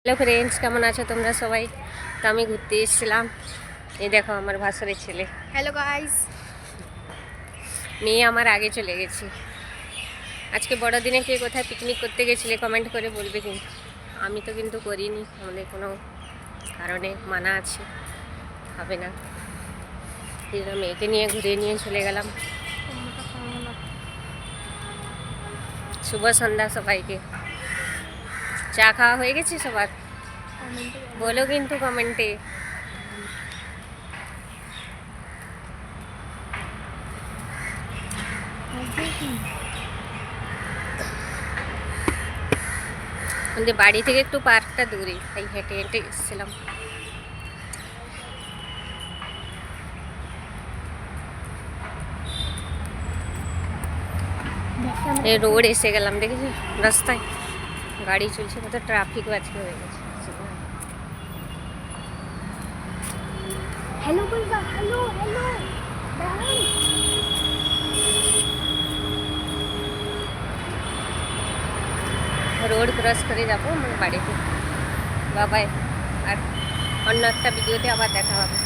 Hello friends, কেমন আছো তোমরা সবাই? তো আমি ঘুরতে এসেছিলাম। এই দেখো আমার ভাসুরের ছেলে। Hello guys. মেয়ে আমার আগে চলে গেছি। আজকে বড়দিনে কে কোথায় পিকনিক করতে গেছিলে কমেন্ট করে বলবে, কিন্তু আমি তো কিন্তু করিনি। আমাদের কোনো কারণে মানা আছে, হবে না। এই জন্য মেয়েকে নিয়ে ঘুরে নিয়ে চলে গেলাম। শুভ সন্ধ্যা সবাইকে। চা খাওয়া হয়ে গেছে সবার? বলো কিন্তু কমেন্টে। আমাদের বাড়ি থেকে একটু পার্কটা দূরে, তাই হেঁটে হেঁটে এসেছিলাম। রোড এসে গেলাম, দেখেছি রাস্তায় গাড়ি চলছে, কত ট্রাফিকও আজকে হয়ে গেছে। হ্যালো বলবা, হ্যালো হ্যালো। রোড ক্রস করে যাবো আমার বাড়িতে। বাবাই, আর অন্য একটা ভিডিওতে আবার দেখা হবে।